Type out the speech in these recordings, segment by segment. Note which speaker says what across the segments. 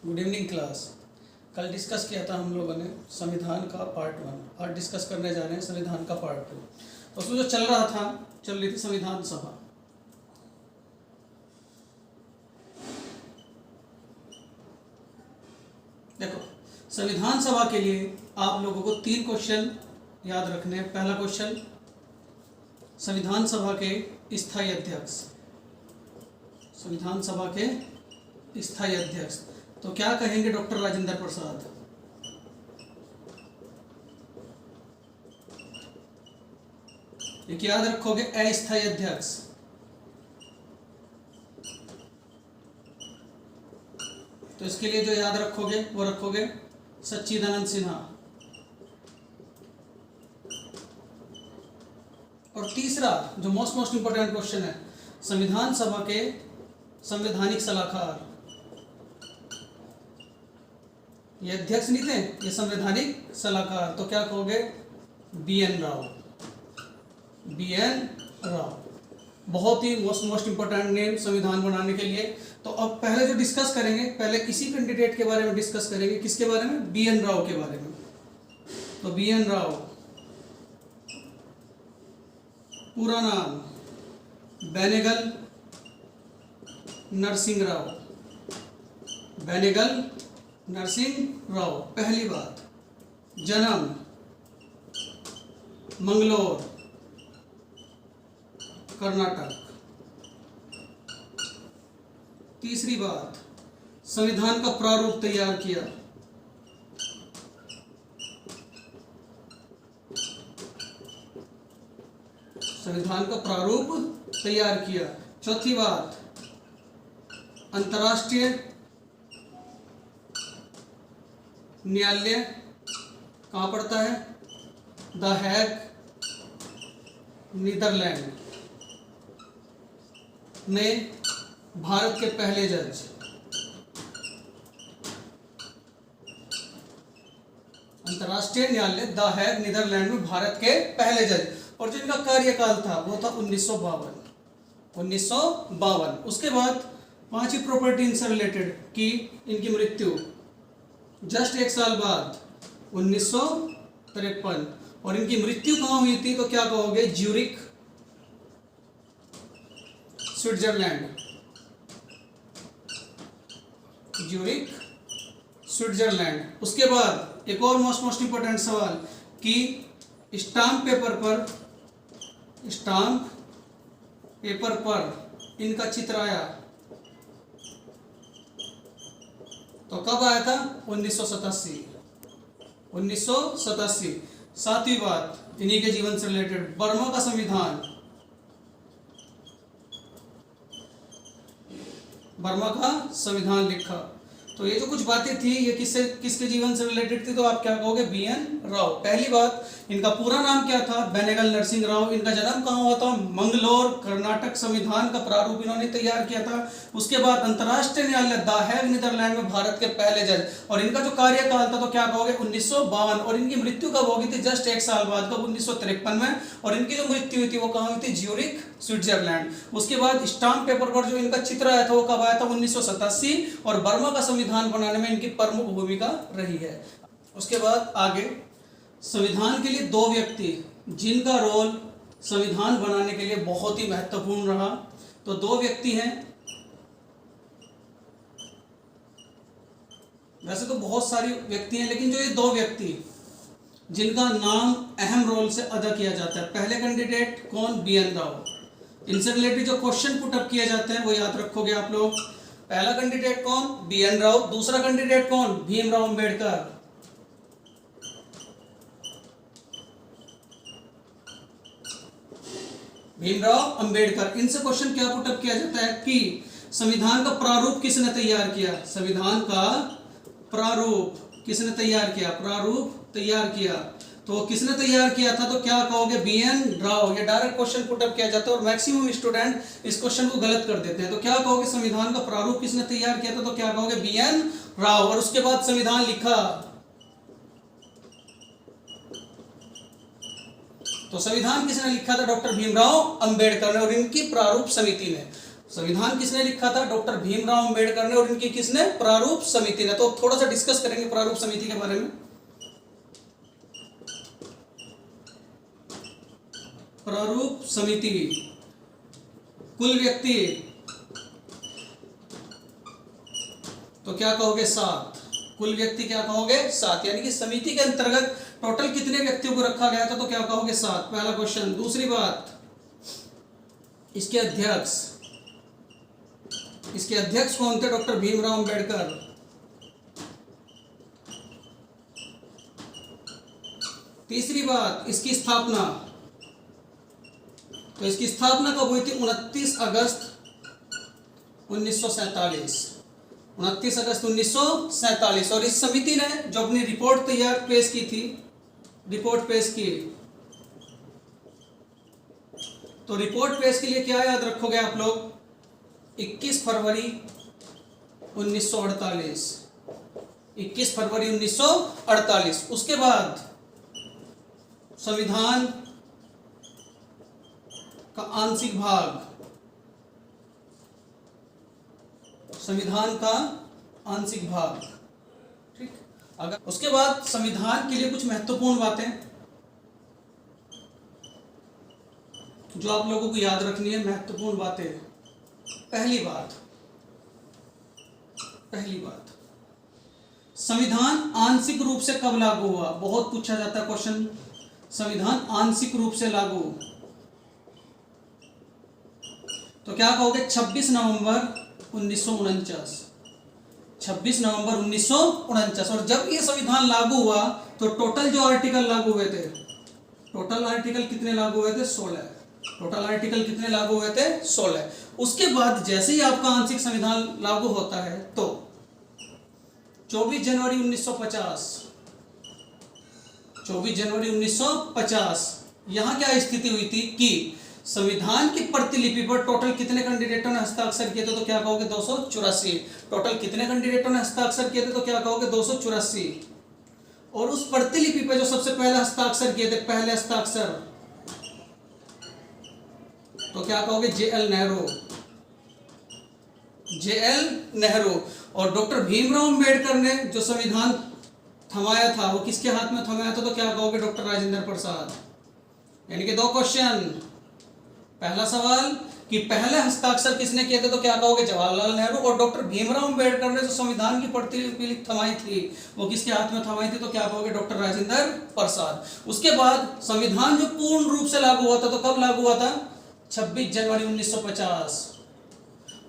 Speaker 1: Good evening class. कल discuss किया था हम लोगों ने संविधान का पार्ट 1। आज डिस्कस करने जा रहे हैं संविधान का पार्ट 2। तो उसमें जो चल रही थी संविधान सभा। देखो, संविधान सभा के लिए आप लोगों को 3 क्वेश्चन याद रखने हैं। पहला क्वेश्चन, संविधान सभा के स्थायी अध्यक्ष। संविधान सभा के स्थायी अध्यक्ष तो क्या कहेंगे? डॉक्टर राजेंद्र प्रसाद। एक याद रखोगे, अस्थायी अध्यक्ष। तो इसके लिए जो याद रखोगे वो रखोगे सच्चिदानंद सिन्हा। और तीसरा जो मोस्ट इंपॉर्टेंट क्वेश्चन है, संविधान सभा के संवैधानिक सलाहकार। ये अध्यक्ष नहीं थे, ये संवैधानिक सलाहकार। तो क्या कहोगे? BN राव। BN राव बहुत ही मोस्ट इंपॉर्टेंट नेम संविधान बनाने के लिए। तो अब पहले जो डिस्कस करेंगे, पहले इसी कैंडिडेट के बारे में डिस्कस करेंगे। किसके बारे में? BN राव के बारे में। तो BN राव, पूरा नाम बेनेगल नरसिंह राव। बेनेगल नरसिंह राव। पहली बात, जन्म मंगलोर, कर्नाटक। तीसरी बात, संविधान का प्रारूप तैयार किया। संविधान का प्रारूप तैयार किया। चौथी बात, अंतर्राष्ट्रीय न्यायालय कहाँ पड़ता है? द हैग, नीदरलैंड में भारत के पहले जज। अंतर्राष्ट्रीय न्यायालय द हैग, नीदरलैंड में भारत के पहले जज। और जो इनका कार्यकाल था वो था 1952। उसके बाद 5 प्रॉपर्टी इनसे रिलेटेड की इनकी मृत्यु जस्ट 1 साल बाद 1953। और इनकी मृत्यु कहाँ हुई थी? तो क्या कहोगे? Zurich, Switzerland. Zurich, Switzerland. उसके बाद एक और मोस्ट इंपॉर्टेंट सवाल कि स्टाम्प पेपर पर इनका चित्र आया तो कब आया था? 1987। सातवीं बात, इन्हीं के जीवन से रिलेटेड, बर्मा का संविधान। बर्मा का संविधान लिखा। तो ये जो कुछ बातें थी ये किसके जीवन से रिलेटेड थी? तो आप क्या कहोगे? BN राव। पहली बात, इनका पूरा नाम क्या था? बेनेगल नरसिंह राव। इनका जन्म कहाँ हुआ था? मंगलोर, कर्नाटक। संविधान का प्रारूप इन्होंने तैयार किया था। उसके बाद अंतर्राष्ट्रीय न्यायालय द हैग, नीदरलैंड में भारत के पहले जज। और इनका जो कार्यकाल था तो क्या कहोगे? 1952। और इनकी मृत्यु कब होगी थी? जस्ट 1 साल बाद, कब? 1953 में। और इनकी जो मृत्यु हुई थी वो कहाँ हुई थी? Zurich, Switzerland. उसके बाद स्टाम्प पेपर पर जो इनका चित्र आया था वो कब आया था? 1987। और बर्मा का संविधान बनाने में इनकी प्रमुख भूमिका रही है। उसके बाद आगे, संविधान के लिए 2 व्यक्ति जिनका रोल संविधान बनाने के लिए बहुत ही महत्वपूर्ण रहा। तो 2 व्यक्ति हैं। वैसे तो बहुत सारी व्यक्ति हैं, लेकिन जो ये 2 व्यक्ति जिनका नाम अहम रोल से अदा किया जाता है। पहले कैंडिडेट कौन? BN राव। इनसे रिलेटेड जो क्वेश्चन पुट अप किए जाते हैं वो याद रखोगे आप लोग। पहला कैंडिडेट कौन? BN राव। दूसरा कैंडिडेट कौन? भीमराव अंबेडकर। भीमराव अंबेडकर। इनसे क्वेश्चन क्या पुट अप किया जाता है कि संविधान का प्रारूप किसने तैयार किया? संविधान का प्रारूप किसने तैयार किया? प्रारूप तैयार किया। तो किसने तैयार किया था? तो क्या कहोगे? BN राव। ये डायरेक्ट क्वेश्चन पुट अप किया जाता है और मैक्सिमम स्टूडेंट इस क्वेश्चन को गलत कर देते हैं। तो क्या कहोगे? संविधान का प्रारूप किसने तैयार किया था? तो क्या कहोगे? BN राव। और उसके बाद संविधान लिखा तो संविधान किसने लिखा था? डॉक्टर भीमराव अंबेडकर ने और इनकी प्रारूप समिति ने। संविधान किसने लिखा था? डॉक्टर भीमराव अंबेडकर ने, और इनकी किसने? प्रारूप समिति ने। तो थोड़ा सा डिस्कस करेंगे प्रारूप समिति के बारे में। प्रारूप समिति, कुल व्यक्ति तो क्या कहोगे? 7। कुल व्यक्ति क्या कहोगे? 7। यानी कि समिति के अंतर्गत टोटल कितने व्यक्तियों को रखा गया था? तो क्या कहोगे? 7। पहला क्वेश्चन। दूसरी बात, इसके अध्यक्ष कौन थे? डॉक्टर भीमराव अंबेडकर। तीसरी बात, इसकी स्थापना, तो इसकी स्थापना कब हुई थी? 29 अगस्त 1947। 29 अगस्त 1947। और इस समिति ने जो अपनी रिपोर्ट पेश की थी, रिपोर्ट पेश की, तो रिपोर्ट पेश के लिए क्या याद रखोगे आप लोग? 21 फरवरी 1948। 21 फरवरी 1948। उसके बाद संविधान का आंशिक भाग, संविधान का आंशिक भाग, ठीक। अगर उसके बाद संविधान के लिए कुछ महत्वपूर्ण बातें जो आप लोगों को याद रखनी है, महत्वपूर्ण बातें। पहली बात, संविधान आंशिक रूप से कब लागू हुआ? बहुत पूछा जाता है क्वेश्चन। संविधान आंशिक रूप से लागू, तो क्या कहोगे? 26 नवंबर 1949। 26 नवंबर 1949। और जब ये संविधान लागू हुआ तो टोटल जो आर्टिकल लागू हुए थे, टोटल आर्टिकल कितने लागू हुए थे? 16। टोटल आर्टिकल कितने लागू हुए थे? 16। उसके बाद जैसे ही आपका आंशिक संविधान लागू होता है तो 24 जनवरी 1950, 24 जनवरी 1950 यहां क्या स्थिति हुई थी कि संविधान की प्रतिलिपि पर टोटल कितने कैंडिडेटों ने हस्ताक्षर किए थे? तो क्या कहोगे? 284। टोटल कितने कैंडिडेटों ने हस्ताक्षर किए थे? तो क्या कहोगे? 284। और उस प्रतिलिपि पर जो सबसे पहले हस्ताक्षर किए थे, पहले हस्ताक्षर, तो क्या कहोगे? JL नेहरू। JL नेहरू। और डॉक्टर भीमराव अंबेडकर ने जो संविधान थमाया था वो किसके हाथ में थमाया था? तो क्या कहोगे? डॉक्टर राजेंद्र प्रसाद। यानी कि 2 क्वेश्चन। पहला सवाल कि पहले हस्ताक्षर किसने किए थे? तो क्या कहोगे? जवाहरलाल नेहरू। और डॉक्टर भीमराव अंबेडकर ने जो संविधान की प्रतिलिपि थमाई थी वो किसके हाथ में थमाई थी? तो क्या कहोगे? डॉक्टर राजेंद्र प्रसाद। उसके बाद संविधान जो पूर्ण रूप से लागू हुआ था, तो कब लागू हुआ था? 26 जनवरी 1950।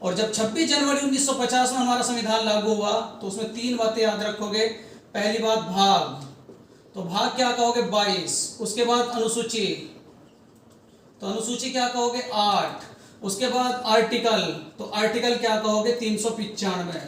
Speaker 1: और जब 26 जनवरी 1950 में हमारा संविधान लागू हुआ तो उसमें 3 बातें याद रखोगे। पहली बात, भाग, तो भाग क्या कहोगे? 22। उसके बाद अनुसूची, तो अनुसूची क्या कहोगे? 8। उसके बाद आर्टिकल, तो आर्टिकल क्या कहोगे? 395।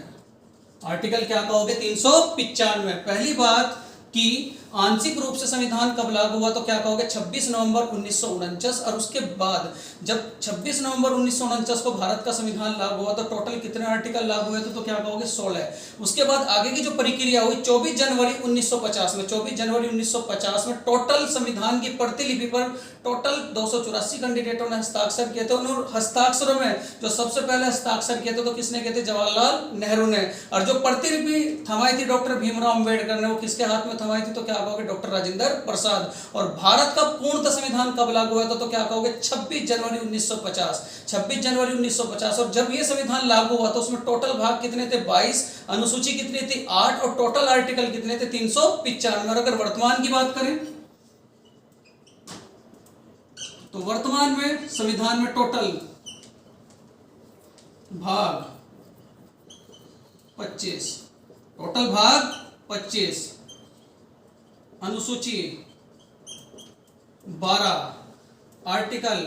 Speaker 1: आर्टिकल क्या कहोगे? 395। पहली बात कि आंशिक रूप से संविधान कब लागू हुआ? तो क्या कहोगे? 26 नवंबर 1949। और उसके बाद जब 26 नवंबर 1949 को भारत का संविधान लागू हुआ तो टोटल कितने आर्टिकल लागू हुए थे? तो क्या कहोगे? 16। उसके बाद आगे की जो प्रक्रिया हुई 24 जनवरी 1950 में, 24 जनवरी 1950 में टोटल संविधान की प्रतिलिपि पर टोटल 284 कैंडिडेटों ने हस्ताक्षर किए थे। उन हस्ताक्षरों में जो सबसे पहले हस्ताक्षर किए थे तो किसने किए थे? जवाहरलाल नेहरू ने। और जो प्रतिलिपि थमाई थी डॉक्टर भीमराव अंबेडकर ने, वो किसके हाथ में थमाई थी? तो क्या कहोगे? डॉक्टर राजेंद्र प्रसाद। और भारत का पूर्णतः संविधान कब लागू हुआ था? तो क्या कहोगे? 26 जनवरी 1950। 26 जनवरी 1950। और जब ये संविधान लागू हुआ तो उसमें टोटल भाग कितने थे? 22। अनुसूची कितनी थी? 8। और टोटल आर्टिकल कितने थे? 395। और अगर वर्तमान की बात करें तो वर्तमान में संविधान में टोटल भाग 25। टोटल भाग 25, अनुसूची 12, आर्टिकल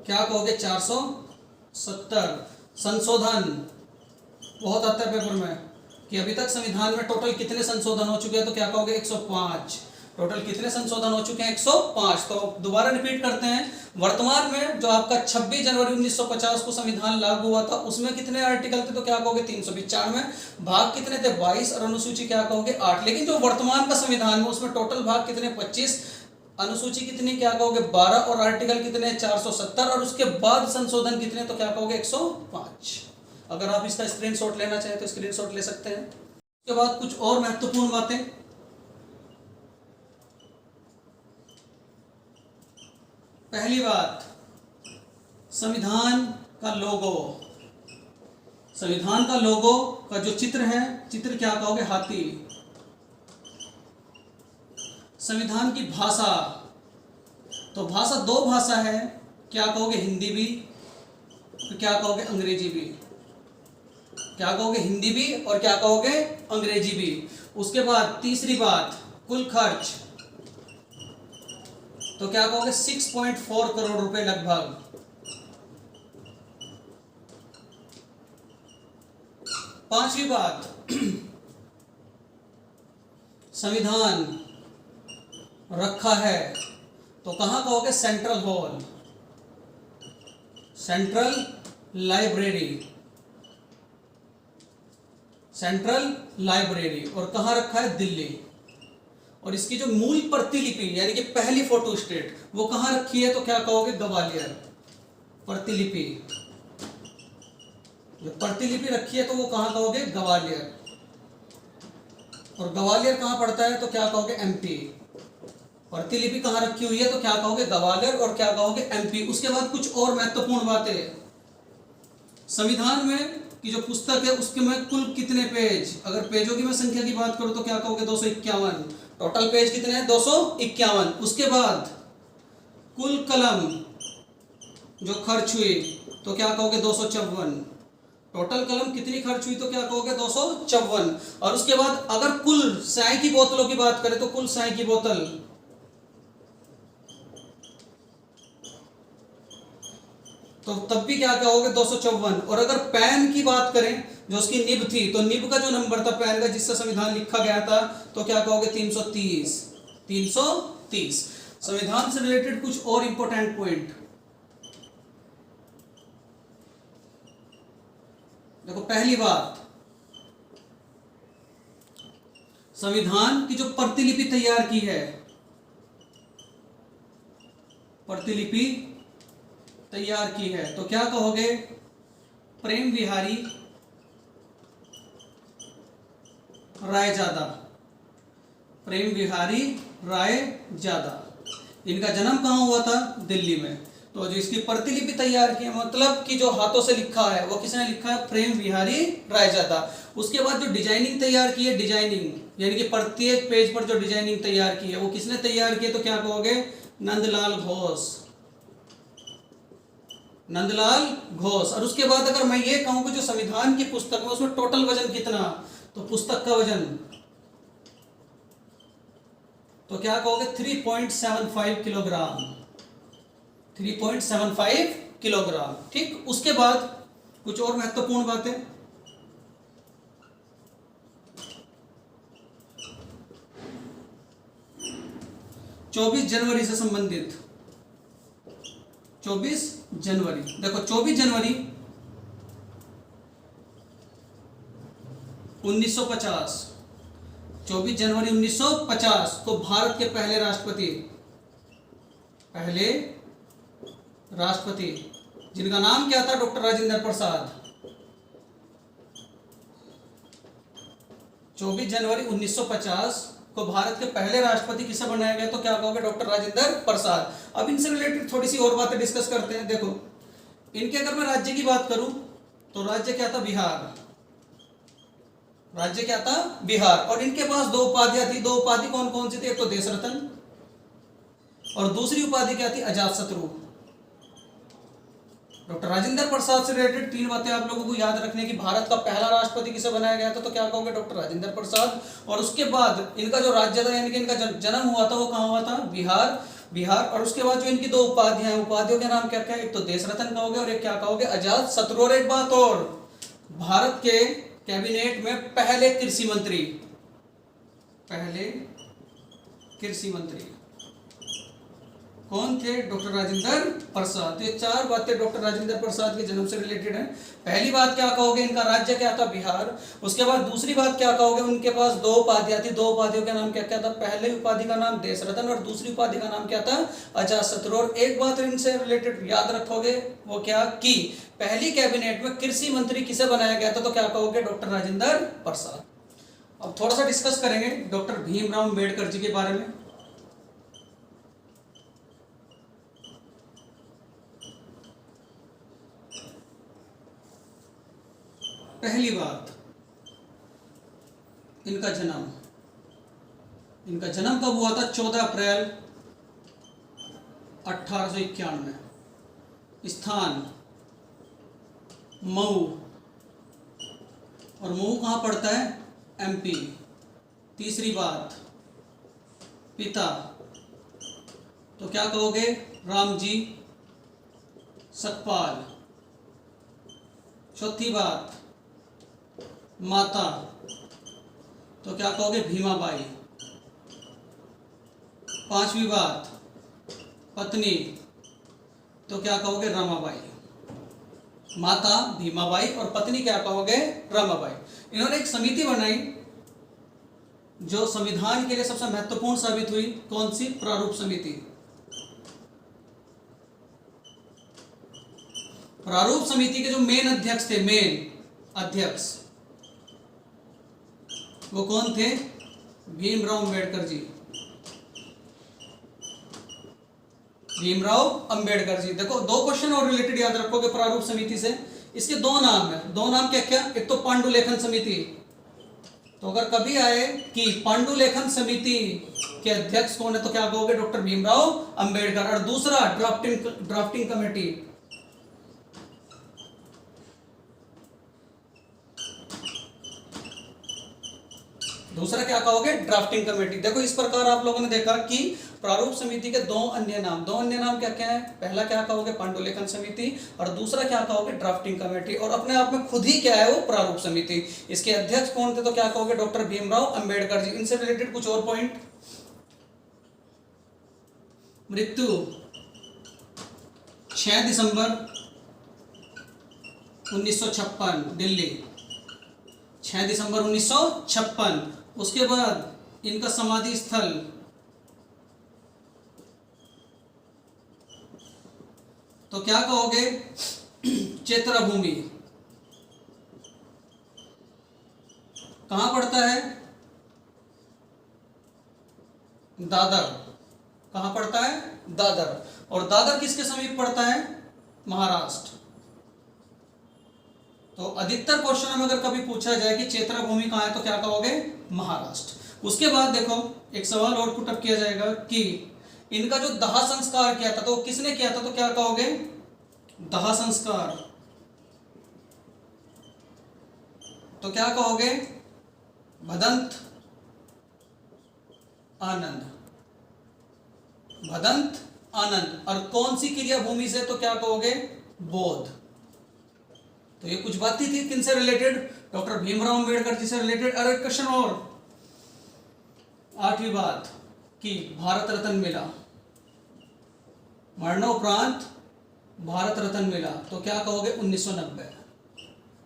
Speaker 1: क्या कहोगे? 470। संशोधन बहुत आता है पेपर में कि अभी तक संविधान में टोटल कितने संशोधन हो चुके हैं? तो क्या कहोगे? 105। टोटल कितने संशोधन हो चुके हैं? 105। तो दोबारा रिपीट करते हैं। वर्तमान में जो आपका 26 जनवरी 1950 को संविधान लागू हुआ था उसमें कितने आर्टिकल थे? तो क्या कहोगे? 395। भाग कितने थे? 22। और अनुसूची क्या कहोगे? 8। लेकिन जो वर्तमान का संविधान है उसमें टोटल भाग कितने? 25। अनुसूची कितनी, क्या कहोगे 12, और आर्टिकल कितने 470, और उसके बाद संशोधन कितने, तो क्या कहोगे 105। अगर आप इसका स्क्रीनशॉट लेना चाहें तो स्क्रीनशॉट ले सकते हैं। उसके बाद कुछ और महत्वपूर्ण बातें। पहली बात, संविधान का लोगो। संविधान का लोगो का जो चित्र है, चित्र क्या कहोगे हाथी। संविधान की भाषा, तो भाषा दो भाषा है, क्या कहोगे हिंदी भी, तो क्या कहोगे अंग्रेजी भी। क्या कहोगे हिंदी भी और क्या कहोगे अंग्रेजी भी। उसके बाद तीसरी बात, कुल खर्च, तो क्या कहोगे 6.4 करोड़ रुपए लगभग। पांचवी बात, संविधान रखा है तो कहां कहोगे central hall, central library, central library. और कहां रखा है दिल्ली। और इसकी जो मूल प्रतिलिपि यानी कि पहली फोटो स्टेट वो कहां रखी है, तो क्या कहोगे ग्वालियर। प्रतिलिपि, जो प्रतिलिपि रखी है तो वो कहां कहोगे ग्वालियर। और ग्वालियर कहां पड़ता है, तो क्या कहोगे एमपी। प्रतिलिपि कहां रखी हुई है, तो क्या कहोगे ग्वालियर और क्या कहोगे एमपी। उसके बाद कुछ और महत्वपूर्ण बातें, संविधान में की जो पुस्तक है उसके में कुल कितने पेज, अगर पेजों की मैं संख्या की बात करूं तो क्या कहोगे 251। टोटल पेज कितने हैं 251। उसके बाद कुल कलम जो खर्च हुई तो क्या कहोगे 254। टोटल कलम कितनी खर्च हुई, तो क्या कहोगे 254। और उसके बाद अगर कुल चाय की बोतलों की बात करें तो कुल चाय की बोतल, तो तब भी क्या कहोगे 254। और अगर पेन की बात करें जो उसकी निब थी, तो निब का जो नंबर था पेन का जिससे संविधान लिखा गया था, तो क्या कहोगे 330। 330। संविधान से रिलेटेड कुछ और इंपॉर्टेंट पॉइंट देखो। पहली बात, संविधान की जो प्रतिलिपि तैयार की है, प्रतिलिपि तैयार की है, तो क्या कहोगे प्रेम विहारी रायजादा। प्रेम विहारी रायजादा, इनका जन्म कहाँ हुआ था, दिल्ली में। तो जो इसकी प्रतिलिपि तैयार की है, मतलब कि जो हाथों से लिखा है वो किसने लिखा है, प्रेम विहारी रायजादा। उसके बाद जो डिजाइनिंग तैयार की है, डिजाइनिंग यानी कि प्रत्येक पेज पर जो डिजाइनिंग तैयार की है वो किसने तैयार की है, तो क्या कहोगे नंदलाल घोष। नंदलाल घोष। और उसके बाद अगर मैं ये कहूं कि जो संविधान की पुस्तक में उसमें टोटल वजन कितना, तो पुस्तक का वजन तो क्या कहोगे 3.75 किलोग्राम। 3.75 किलोग्राम। ठीक। उसके बाद कुछ और महत्वपूर्ण बातें, चौबीस जनवरी से संबंधित। 24 जनवरी, देखो 24 जनवरी 1950, 24 जनवरी 1950 को भारत के पहले राष्ट्रपति जिनका नाम क्या था, डॉक्टर राजेंद्र प्रसाद। 24 जनवरी 1950 को भारत के पहले राष्ट्रपति किसे बनाया गया, तो क्या कहोगे डॉक्टर राजेंद्र प्रसाद। अब इनसे रिलेटेड थोड़ी सी और बातें डिस्कस करते हैं। देखो इनके अगर मैं राज्य की बात करूं तो राज्य क्या था, बिहार। राज्य क्या था, बिहार। और इनके पास दो उपाधियां थी। दो उपाधि कौन कौन सी थी, एक तो देश रत्न और दूसरी उपाधि क्या थी, अजात शत्रु। डॉक्टर राजेंद्र प्रसाद से रिलेटेड तीन बातें आप लोगों को याद रखने की। भारत का पहला राष्ट्रपति किसे बनाया गया था, तो क्या कहोगे डॉक्टर राजेंद्र प्रसाद। और उसके बाद इनका जो राज्य था यानी कि इनका जन्म हुआ था वो कहाँ हुआ था, बिहार। और उसके बाद जो इनकी दो उपाधियां हैं, उपाधियों के नाम क्या क्या है, एक तो देश रत्न कहोगे और एक क्या कहोगे, अजात शत्रु। और एक बात और, भारत के कैबिनेट में पहले कृषि मंत्री कौन थे? डॉक्टर राजेंद्र प्रसाद। ये चार बातें डॉक्टर राजेंद्र प्रसाद के जन्म से रिलेटेड हैं। पहली बात क्या कहोगे? इनका राज्य क्या था? बिहार। उसके बाद दूसरी बात क्या कहोगे? उनके पास दो उपाधियां थी। दो उपाधियों का नाम क्या क्या था? पहले उपाधि का नाम देश रत्न और दूसरी उपाधि का नाम क्या था? अजातशत्रु। और एक बात इनसे रिलेटेड याद रखोगे, वो क्या कि पहली कैबिनेट में कृषि मंत्री किसे बनाया गया था? तो क्या कहोगे? डॉक्टर राजेंद्र प्रसाद। अब थोड़ा सा डिस्कस करेंगे डॉक्टर भीमराव अंबेडकर जी के बारे में। पहली बात, इनका जन्म कब हुआ था? 14 अप्रैल 1891। स्थान मऊ, और मऊ कहाँ पड़ता है? एमपी। तीसरी बात, पिता तो क्या कहोगे? रामजी सकपाल। चौथी बात, माता तो क्या कहोगे? भीमाबाई। पांचवी बात, पत्नी तो क्या कहोगे? रमाबाई। माता भीमाबाई और पत्नी क्या कहोगे? रमाबाई। इन्होंने एक समिति बनाई जो संविधान के लिए सबसे महत्वपूर्ण साबित हुई। कौन सी? प्रारूप समिति। प्रारूप समिति के जो मेन अध्यक्ष थे, मेन अध्यक्ष, वो कौन थे? भीमराव अंबेडकर जी। भीमराव अंबेडकर जी। देखो दो क्वेश्चन और रिलेटेड याद रखोगे प्रारूप समिति से। इसके दो नाम है। दो नाम क्या क्या? एक तो पांडुलेखन समिति। तो अगर कभी आए कि पांडुलेखन समिति के अध्यक्ष कौन है, तो क्या कहोगे? डॉक्टर भीमराव अंबेडकर। और दूसरा ड्राफ्टिंग कमेटी। दूसरा क्या कहोगे? Drafting committee. देखो इस प्रकार आप लोगों ने देखा कि प्रारूप समिति के दो अन्य नाम क्या क्या है? पहला क्या कहोगे? पांडुलेखन समिति। और दूसरा क्या कहोगे? Drafting committee. और अपने आप में खुद ही क्या है वो? प्रारूप समिति। इसके अध्यक्ष कौन थे? तो क्या कहोगे? डॉक्टर भीमराव अंबेडकर जी। इनसे रिलेटेड कुछ और पॉइंट। मृत्यु 6 दिसंबर 1956, दिल्ली। 6 दिसंबर 1956। उसके बाद इनका समाधि स्थल तो क्या कहोगे? चैत्रा भूमि। कहां पड़ता है? दादर। कहां पड़ता है? दादर। और दादर किसके समीप पड़ता है? महाराष्ट्र। तो अधिकतर क्वेश्चन में अगर कभी पूछा जाए कि चैत्रा भूमि कहां है, तो क्या कहोगे? महाराष्ट्र। उसके बाद देखो एक सवाल और पुटअप किया जाएगा कि इनका जो दाह संस्कार किया था तो किसने किया था? तो क्या कहोगे? दाह संस्कार तो क्या कहोगे? भदंत आनंद। भदंत आनंद। और कौन सी क्रिया भूमि से? तो क्या कहोगे? बोध। तो ये कुछ बातें थी किनसे रिलेटेड? डॉक्टर भीमराव अंबेडकर जी से रिलेटेड। और एक क्वेश्चन और, आठवीं बात कि भारत रत्न मिला, मरणोपरांत भारत रत्न मिला, तो क्या कहोगे? 1990।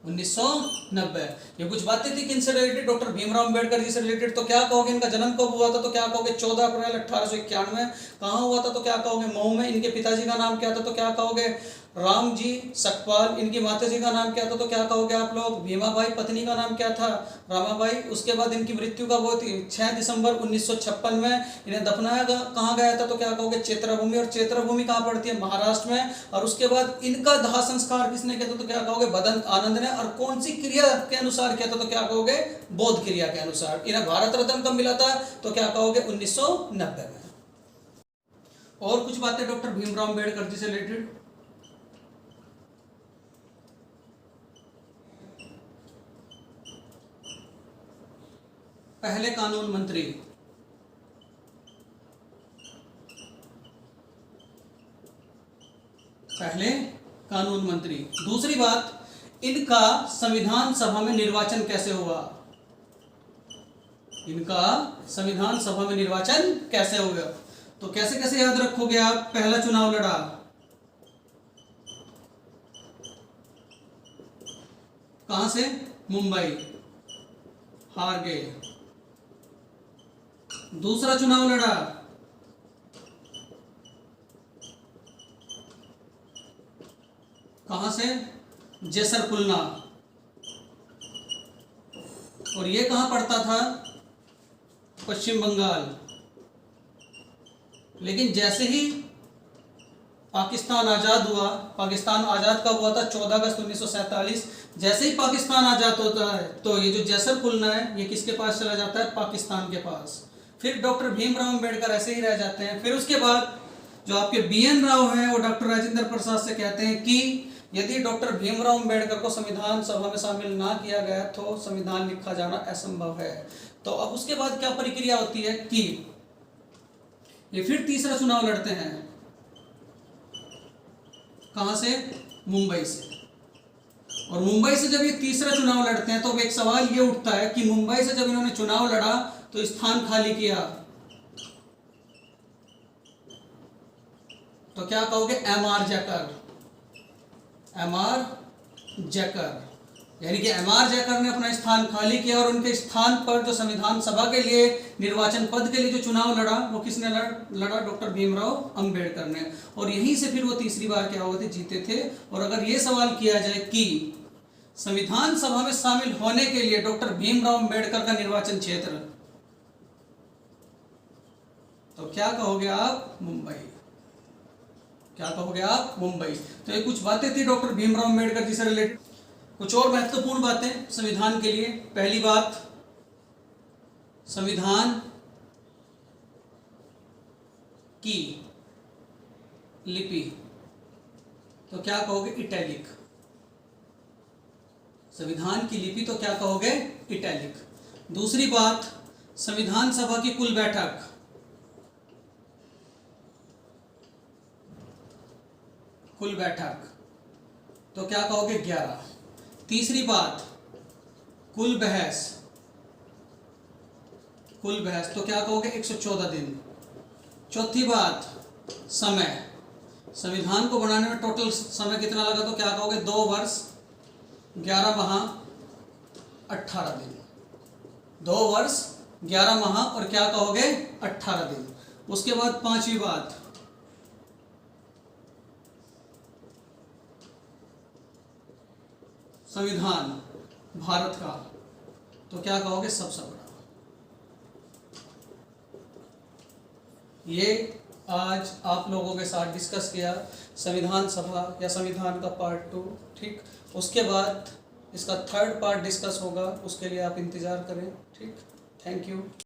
Speaker 1: 1990। ये कुछ बातें थी किनसे रिलेटेड? डॉक्टर भीमराव अंबेडकर जी से रिलेटेड। तो क्या कहोगे? इनका जन्म कब हुआ था? तो क्या कहोगे? 14 अप्रैल 1891। कहां हुआ था? तो क्या कहोगे? मऊ में। इनके पिताजी का नाम क्या था? तो क्या कहोगे? रामजी सकपाल। इनकी माताजी का नाम क्या था? तो क्या कहोगे आप लोग? भीमाबाई। पत्नी का नाम क्या था? रमाबाई। उसके बाद इनकी मृत्यु कब हुई थी? 6 दिसंबर 1956 में। इन्हें दफनाया कहाँ गया था? तो क्या कहोगे? चैत्रा भूमि। और चैत्रा भूमि कहाँ पड़ती है? महाराष्ट्र में। और उसके बाद इनका दाह संस्कार किसने किया था? तो क्या कहोगे? भदंत आनंद ने। और कौन सी क्रिया के अनुसार किया था? तो क्या कहोगे? बोध क्रिया के अनुसार। इन्हें भारत रत्न कब मिला था? तो क्या कहोगे? 1990 में। और कुछ बातें डॉक्टर भीमराव अंबेडकर जी से रिलेटेड। पहले कानून मंत्री। पहले कानून मंत्री। दूसरी बात, इनका संविधान सभा में निर्वाचन कैसे हुआ? इनका संविधान सभा में निर्वाचन कैसे हुआ? तो कैसे कैसे याद रखोगे आप? पहला चुनाव लड़ा, कहां से? मुंबई, हार गए। दूसरा चुनाव लड़ा, कहां से? जैसरकुलना। और ये कहां पड़ता था? पश्चिम बंगाल। लेकिन जैसे ही पाकिस्तान आज़ाद हुआ, पाकिस्तान आज़ाद कब हुआ था? 14 अगस्त 1947। जैसे ही पाकिस्तान आज़ाद होता है तो ये जो जैसरकुलना है ये किसके पास चला जाता है? पाकिस्तान के पास। फिर डॉक्टर भीमराव अंबेडकर ऐसे ही रह जाते हैं। फिर उसके बाद जो आपके BN राव हैं वो डॉक्टर राजेंद्र प्रसाद से कहते हैं कि यदि डॉक्टर भीमराव अंबेडकर को संविधान सभा में शामिल ना किया गया तो संविधान लिखा जाना असंभव है। तो अब उसके बाद क्या प्रक्रिया होती है कि ये फिर तीसरा चुनाव लड़ते हैं, कहां से? मुंबई से। और मुंबई से जब ये तीसरा चुनाव लड़ते हैं तो अब एक सवाल ये उठता है कि मुंबई से जब इन्होंने चुनाव लड़ा तो स्थान खाली किया, तो क्या कहोगे? MR जैकर। MR जैकर, यानी कि MR जैकर ने अपना स्थान खाली किया और उनके स्थान पर जो संविधान सभा के लिए निर्वाचन पद के लिए जो चुनाव लड़ा वो किसने लड़ा? डॉक्टर भीमराव अंबेडकर ने। और यहीं से फिर वो तीसरी बार क्या हुए थे? जीते थे। और अगर ये सवाल किया जाए कि संविधान सभा में शामिल होने के लिए डॉक्टर भीमराव अंबेडकर का निर्वाचन क्षेत्र, तो क्या कहोगे आप? मुंबई। क्या कहोगे आप? मुंबई। तो ये कुछ बातें थी डॉक्टर भीमराव अंबेडकर जी से रिलेटेड। कुछ और महत्वपूर्ण बातें संविधान के लिए। पहली बात, संविधान की लिपि, तो क्या कहोगे? इटैलिक। संविधान की लिपि तो क्या कहोगे? इटैलिक। दूसरी बात, संविधान सभा की कुल बैठक, कुल बैठक तो क्या कहोगे? 11। तीसरी बात, कुल बहस, कुल बहस तो क्या कहोगे? 114 दिन। चौथी बात, समय, संविधान को बनाने में टोटल समय कितना लगा? तो क्या कहोगे? 2 वर्ष 11 माह 18 दिन। 2 वर्ष 11 माह और क्या कहोगे? 18 दिन। उसके बाद पांचवी बात, संविधान भारत का, तो क्या कहोगे? सबसे बड़ा। ये आज आप लोगों के साथ डिस्कस किया संविधान सभा या संविधान का पार्ट 2। ठीक, उसके बाद इसका थर्ड पार्ट डिस्कस होगा, उसके लिए आप इंतज़ार करें। ठीक, थैंक यू।